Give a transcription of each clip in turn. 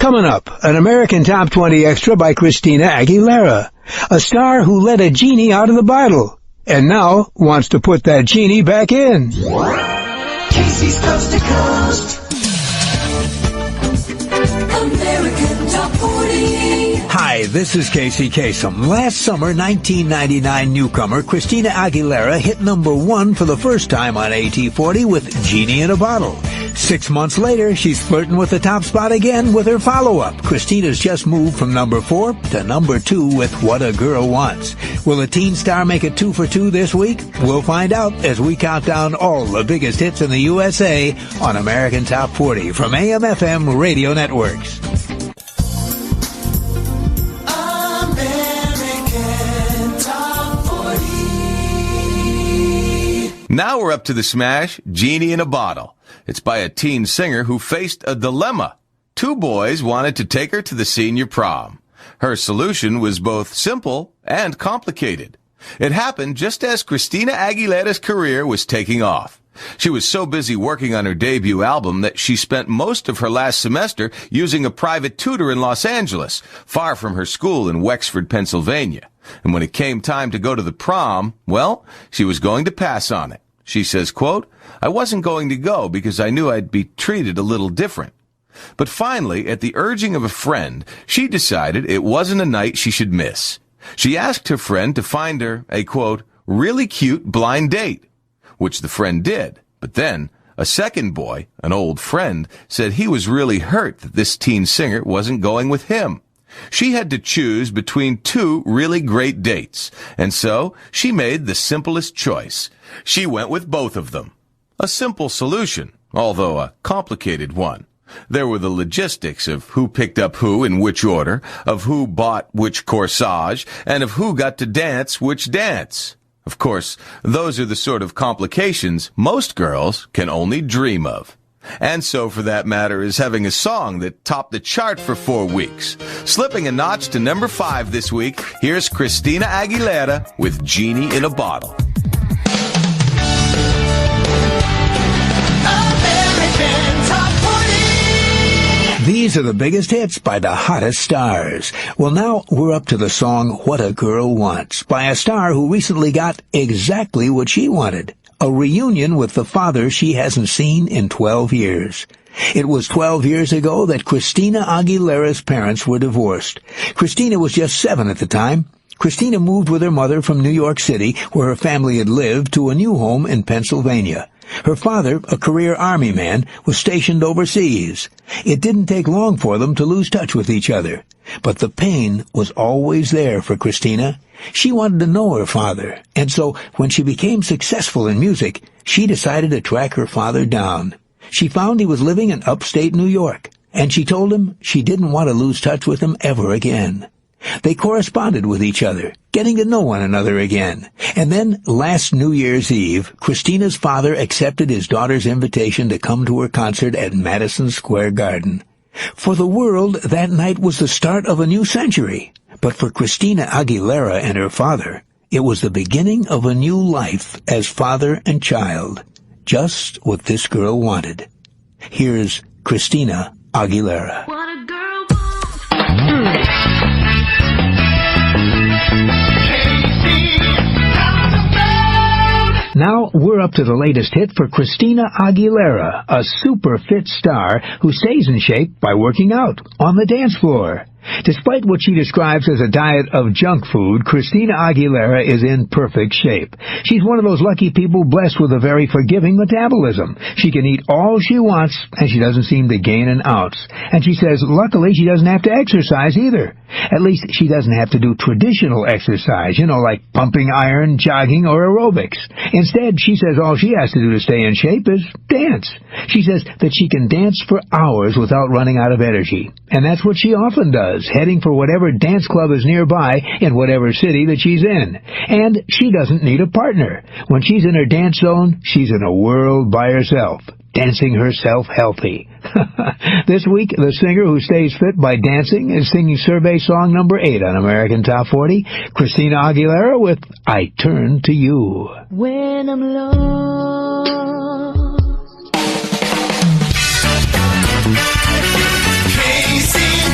Coming up, an American Top 20 extra by Christina Aguilera, a star who let a genie out of the bottle, and now wants to put that genie back in. Casey's Coast to Coast. American Top 40. Hi, this is Casey Kasem. Last summer, 1999 newcomer Christina Aguilera hit number 1 for the first time on AT40 with Genie in a Bottle. 6 months later, she's flirting with the top spot again with her follow-up. Christina's just moved from number 4 to number 2 with What a Girl Wants. Will the teen star make it 2 for 2 this week? We'll find out as we count down all the biggest hits in the USA on American Top 40 from AM/FM radio networks. American Top 40. Now we're up to the smash, Genie in a Bottle. It's by a teen singer who faced a dilemma. 2 boys wanted to take her to the senior prom. Her solution was both simple and complicated. It happened just as Christina Aguilera's career was taking off. She was so busy working on her debut album that she spent most of her last semester using a private tutor in Los Angeles, far from her school in Wexford, Pennsylvania. And when it came time to go to the prom, well, she was going to pass on it. She says, quote, "I wasn't going to go because I knew I'd be treated a little different." But finally, at the urging of a friend, she decided it wasn't a night she should miss. She asked her friend to find her a, quote, "really cute blind date," which the friend did. But then a second boy, an old friend, said he was really hurt that this teen singer wasn't going with him. She had to choose between 2 really great dates, and so she made the simplest choice. She went with both of them. A simple solution, although a complicated one. There were the logistics of who picked up who in which order, of who bought which corsage, and of who got to dance which dance. Of course, those are the sort of complications most girls can only dream of. And so, for that matter, is having a song that topped the chart for 4 weeks. Slipping a notch to number 5 this week, here's Christina Aguilera with Genie in a Bottle. American Top 40. These are the biggest hits by the hottest stars. Well, now we're up to the song What a Girl Wants by a star who recently got exactly what she wanted. A reunion with the father she hasn't seen in 12 years. It was 12 years ago that Christina Aguilera's parents were divorced. Christina was just 7 at the time. Christina moved with her mother from New York City, where her family had lived, to a new home in Pennsylvania. Her father, a career Army man, was stationed overseas. It didn't take long for them to lose touch with each other. But the pain was always there for Christina. She wanted to know her father, and so when she became successful in music, she decided to track her father down. She found he was living in upstate New York, and she told him she didn't want to lose touch with him ever again. They corresponded with each other, getting to know one another again. And then, last New Year's Eve, Christina's father accepted his daughter's invitation to come to her concert at Madison Square Garden. For the world, that night was the start of a new century. But for Christina Aguilera and her father, it was the beginning of a new life as father and child. Just what this girl wanted. Here's Christina Aguilera. What a girl wants. Now we're up to the latest hit for Christina Aguilera, a super fit star who stays in shape by working out on the dance floor. Despite what she describes as a diet of junk food, Christina Aguilera is in perfect shape. She's one of those lucky people blessed with a very forgiving metabolism. She can eat all she wants, and she doesn't seem to gain an ounce. And she says luckily she doesn't have to exercise either. At least she doesn't have to do traditional exercise, like pumping iron, jogging, or aerobics. Instead, she says all she has to do to stay in shape is dance. She says that she can dance for hours without running out of energy. And that's what she often does, heading for whatever dance club is nearby in whatever city that she's in. And she doesn't need a partner. When she's in her dance zone, she's in a world by herself, dancing herself healthy. This week, the singer who stays fit by dancing is singing survey song number 8 on American Top 40, Christina Aguilera with I Turn to You. When I'm lost. Casey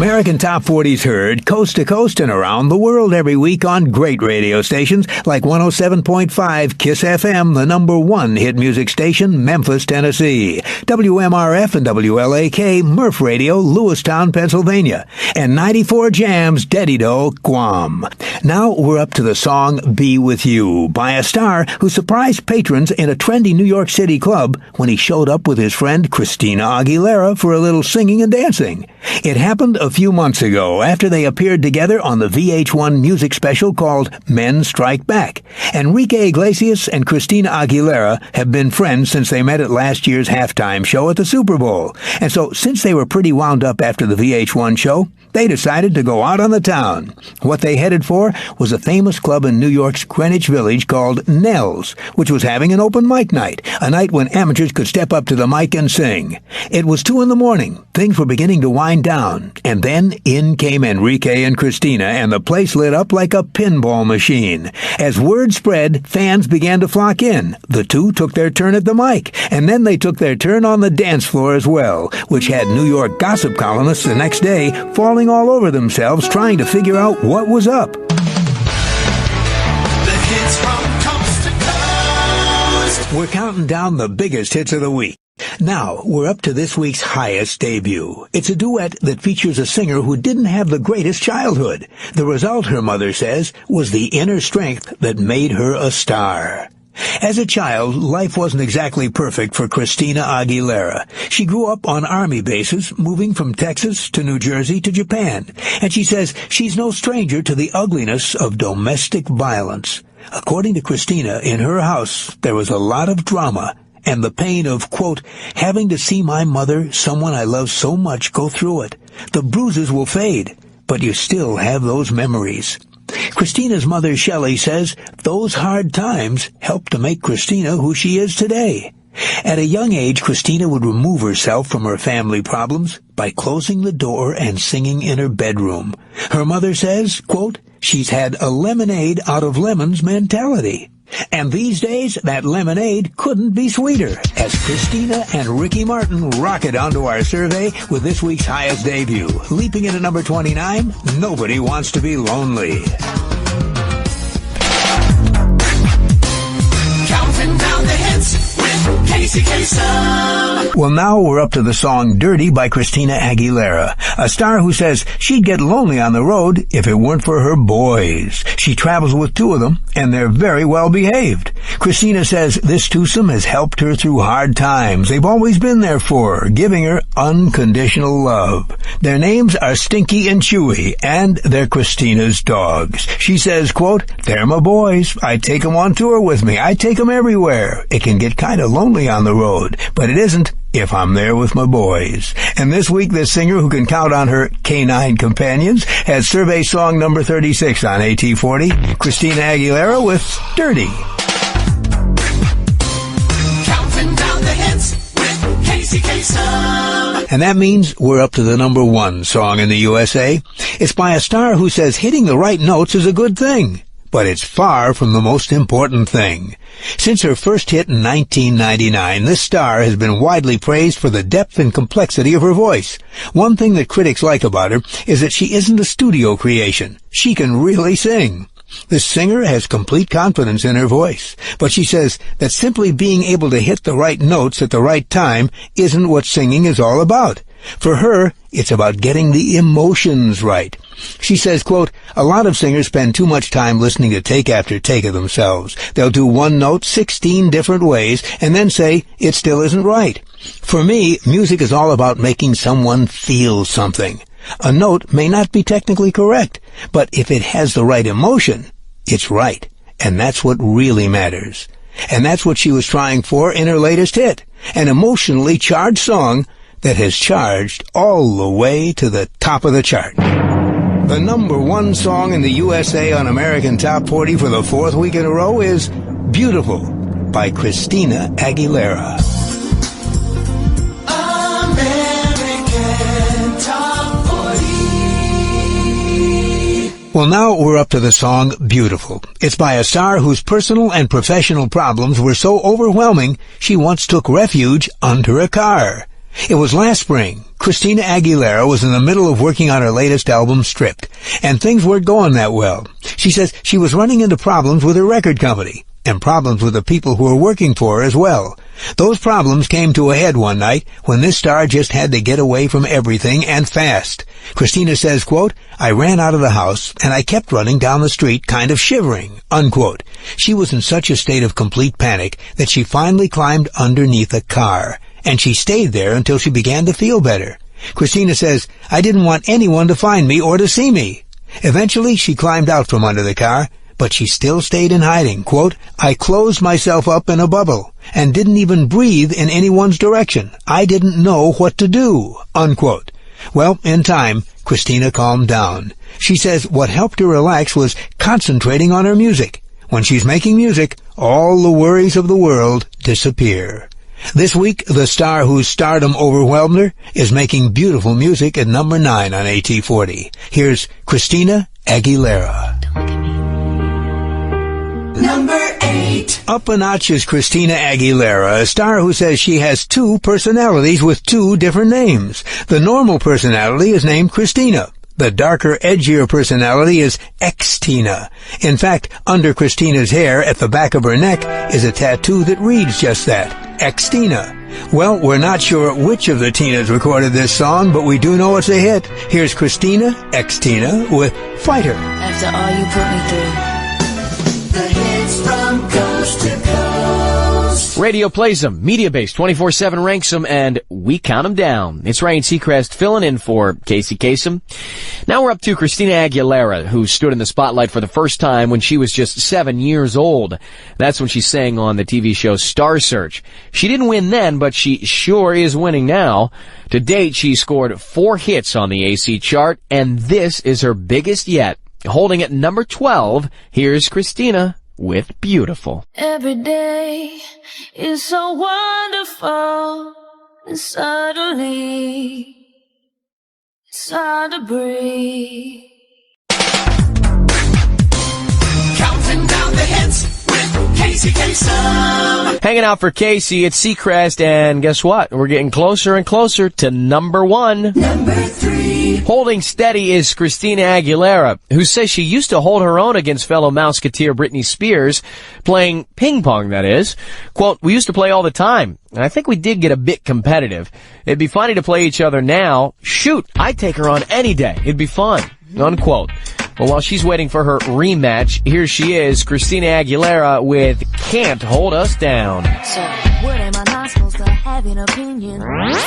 American Top 40's heard coast to coast and around the world every week on great radio stations like 107.5 KISS FM, the #1 hit music station, Memphis, Tennessee, WMRF and WLAK, Murph Radio, Lewistown, Pennsylvania, and 94 Jams, Dedido, Guam. Now we're up to the song Be With You by a star who surprised patrons in a trendy New York City club when he showed up with his friend Christina Aguilera for a little singing and dancing. It happened a few months ago after they appeared together on the VH1 music special called Men Strike Back. Enrique Iglesias and Christina Aguilera have been friends since they met at last year's halftime show at the Super Bowl. And so, since they were pretty wound up after the VH1 show, they decided to go out on the town. What they headed for was a famous club in New York's Greenwich Village called Nell's, which was having an open mic night, a night when amateurs could step up to the mic and sing. It was 2 a.m. Things were beginning to wind down, and then in came Enrique and Christina, and the place lit up like a pinball machine. As word spread, fans began to flock in. The two took their turn at the mic, and then they took their turn on the dance floor as well, which had New York gossip columnists the next day falling all over themselves trying to figure out what was up. The hits from coast to coast. We're counting down the biggest hits of the week. Now, we're up to this week's highest debut. It's a duet that features a singer who didn't have the greatest childhood. The result, her mother says, was the inner strength that made her a star. As a child, life wasn't exactly perfect for Christina Aguilera. She grew up on army bases, moving from Texas to New Jersey to Japan, and she says she's no stranger to the ugliness of domestic violence. According to Christina, in her house, there was a lot of drama, and the pain of, quote, having to see my mother, someone I love so much, go through it. The bruises will fade, but you still have those memories. Christina's mother, Shelley, says those hard times helped to make Christina who she is today. At a young age, Christina would remove herself from her family problems by closing the door and singing in her bedroom. Her mother says, quote, she's had a lemonade out of lemons mentality. And these days, that lemonade couldn't be sweeter, as Christina and Ricky Martin rocket onto our survey with this week's highest debut. Leaping into number 29, Nobody Wants to Be Lonely. Counting down the hits with Casey Kasem. Well, now we're up to the song Dirty by Christina Aguilera, a star who says she'd get lonely on the road if it weren't for her boys. She travels with 2 of them, and they're very well behaved. Christina says this twosome has helped her through hard times. They've always been there for her, giving her unconditional love. Their names are Stinky and Chewy, and they're Christina's dogs. She says, quote, they're my boys. I take them on tour with me. I take them everywhere. It can get kind of lonely on the road, but it isn't if I'm there with my boys. And this week, this singer who can count on her canine companions has survey song number 36 on AT40, Christina Aguilera with Dirty. Counting down the hits with Casey Kasem. And that means we're up to the number 1 song in the USA. It's by a star who says hitting the right notes is a good thing. But it's far from the most important thing. Since her first hit in 1999, this star has been widely praised for the depth and complexity of her voice. One thing that critics like about her is that she isn't a studio creation. She can really sing. The singer has complete confidence in her voice, but she says that simply being able to hit the right notes at the right time isn't what singing is all about. For her, it's about getting the emotions right. She says, quote, a lot of singers spend too much time listening to take after take of themselves. They'll do one note 16 different ways and then say it still isn't right. For me, music is all about making someone feel something. A note may not be technically correct, but if it has the right emotion, it's right. And that's what really matters. And that's what she was trying for in her latest hit, an emotionally charged song that has charged all the way to the top of the chart. The number 1 song in the USA on American Top 40 for the 4th week in a row is Beautiful by Christina Aguilera. American Top 40. Well, now we're up to the song Beautiful. It's by a star whose personal and professional problems were so overwhelming she once took refuge under a car. It was last spring. Christina Aguilera was in the middle of working on her latest album, Stripped, and things weren't going that well. She says she was running into problems with her record company, and problems with the people who were working for her as well. Those problems came to a head one night when this star just had to get away from everything and fast. Christina says, quote, "I ran out of the house and I kept running down the street kind of shivering," unquote. She was in such a state of complete panic that she finally climbed underneath a car, and she stayed there until she began to feel better. Christina says, "I didn't want anyone to find me or to see me." Eventually she climbed out from under the car, but she still stayed in hiding. Quote, "I closed myself up in a bubble and didn't even breathe in anyone's direction. I didn't know what to do," unquote. Well, in time, Christina calmed down. She says what helped her relax was concentrating on her music. When she's making music, all the worries of the world disappear. This week, the star whose stardom overwhelmed her is making beautiful music at number 9 on AT40. Here's Christina Aguilera. Number 8. Up a notch is Christina Aguilera, a star who says she has two personalities with two different names. The normal personality is named Christina. The darker, edgier personality is X-Tina. In fact, under Christina's hair at the back of her neck is a tattoo that reads just that, X-Tina. Well, we're not sure which of the Tinas recorded this song, but we do know it's a hit. Here's Christina X-Tina with Fighter. After all you put me through. The hits from coast to coast. Radio plays them, media-based, 24/7 ranks them, and we count them down. It's Ryan Seacrest filling in for Casey Kasem. Now we're up to Christina Aguilera, who stood in the spotlight for the first time when she was just 7 years old. That's when she sang on the TV show Star Search. She didn't win then, but she sure is winning now. To date, she scored 4 hits on the AC chart, and this is her biggest yet. Holding at number 12, here's Christina with Beautiful. Every day is so wonderful, and suddenly it's hard to breathe. Counting down the hits with Casey Kasem. Hanging out for Casey, it's Seacrest, and guess what? We're getting closer and closer to number 1. Number 3. Holding steady is Christina Aguilera, who says she used to hold her own against fellow Mouseketeer Britney Spears, playing ping pong, that is. Quote, "We used to play all the time, and I think we did get a bit competitive. It'd be funny to play each other now. Shoot, I'd take her on any day. It'd be fun," unquote. Well, while she's waiting for her rematch, here she is, Christina Aguilera with Can't Hold Us Down. So, what am I not supposed to have an opinion? America's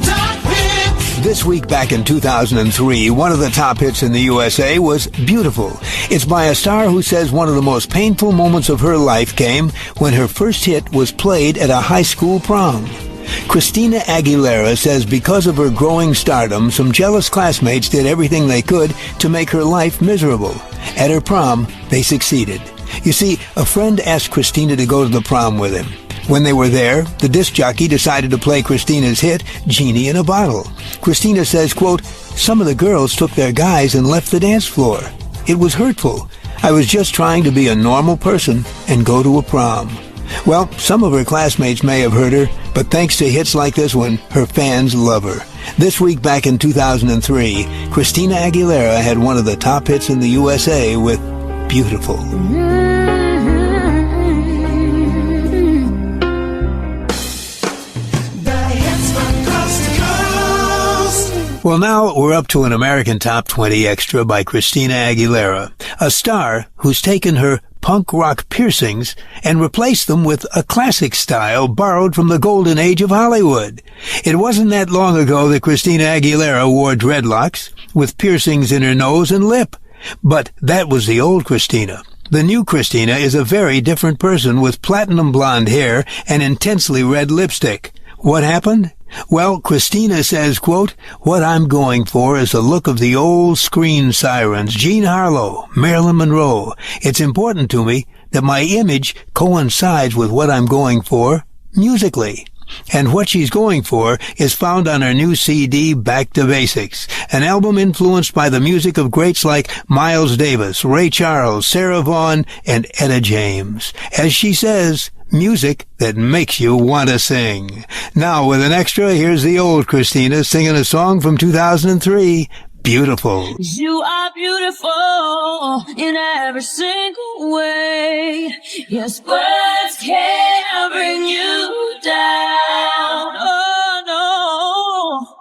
top hits. This week back in 2003, one of the top hits in the USA was Beautiful. It's by a star who says one of the most painful moments of her life came when her first hit was played at a high school prom. Christina Aguilera says because of her growing stardom, some jealous classmates did everything they could to make her life miserable. At her prom, they succeeded. You see, a friend asked Christina to go to the prom with him. When they were there, the disc jockey decided to play Christina's hit, Genie in a Bottle. Christina says, quote, "Some of the girls took their guys and left the dance floor. It was hurtful. I was just trying to be a normal person and go to a prom." Well, some of her classmates may have hurt her, but thanks to hits like this one, her fans love her. This week back in 2003, Christina Aguilera had one of the top hits in the USA with Beautiful. Well, now we're up to an American Top 20 extra by Christina Aguilera, a star who's taken her punk rock piercings and replaced them with a classic style borrowed from the golden age of Hollywood. It wasn't that long ago that Christina Aguilera wore dreadlocks with piercings in her nose and lip. But that was the old Christina. The new Christina is a very different person with platinum blonde hair and intensely red lipstick. What happened? Well, Christina says, quote, "What I'm going for is the look of the old screen sirens, Jean Harlow, Marilyn Monroe. It's important to me that my image coincides with what I'm going for musically." And what she's going for is found on her new CD, Back to Basics, an album influenced by the music of greats like Miles Davis, Ray Charles, Sarah Vaughan, and Etta James. As she says, music that makes you want to sing. Now, with an extra, here's the old Christina singing a song from 2003, Beautiful. You are beautiful in every single way. Yes, words can't bring you down. Oh, no.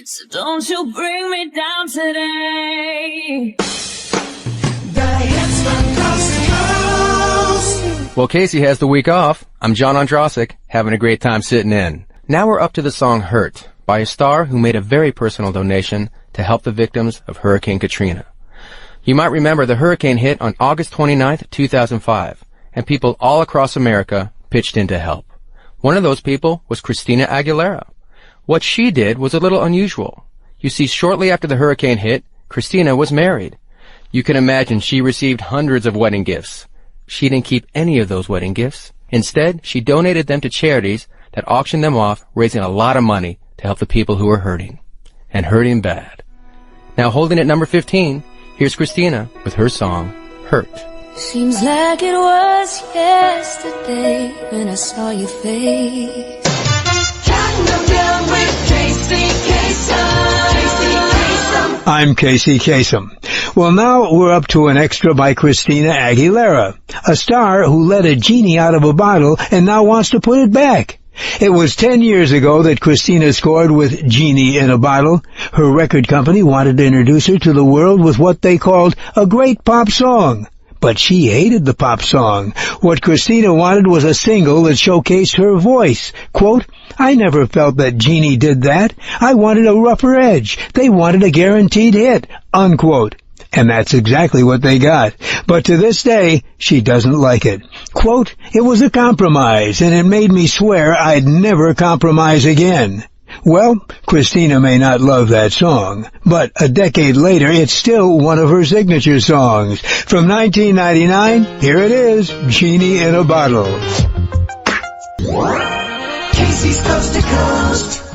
So don't you bring me down today. Well, Casey has the week off. I'm John Ondrasik, having a great time sitting in. Now we're up to the song Hurt by a star who made a very personal donation to help the victims of Hurricane Katrina. You might remember the hurricane hit on August 29th, 2005, and people all across America pitched in to help. One of those people was Christina Aguilera. What she did was a little unusual. You see, shortly after the hurricane hit, Christina was married. You can imagine she received hundreds of wedding gifts. She didn't keep any of those wedding gifts. Instead, she donated them to charities that auctioned them off, raising a lot of money to help the people who were hurting. And hurting bad. Now, holding at number 15, here's Christina with her song, Hurt. Seems like it was yesterday when I saw your face. Counting down with Casey Kasem. I'm Casey Kasem. Well, now we're up to an extra by Christina Aguilera, a star who let a genie out of a bottle and now wants to put it back. It was 10 years ago that Christina scored with Genie in a Bottle. Her record company wanted to introduce her to the world with what they called a great pop song. But she hated the pop song. What Christina wanted was a single that showcased her voice. Quote, I never felt that Genie did that. I wanted a rougher edge. They wanted a guaranteed hit. Unquote. And that's exactly what they got. But to this day, she doesn't like it. Quote, it was a compromise, and it made me swear I'd never compromise again. Well, Christina may not love that song, but a decade later, it's still one of her signature songs. From 1999, here it is, Genie in a Bottle. Casey's Coast to Coast.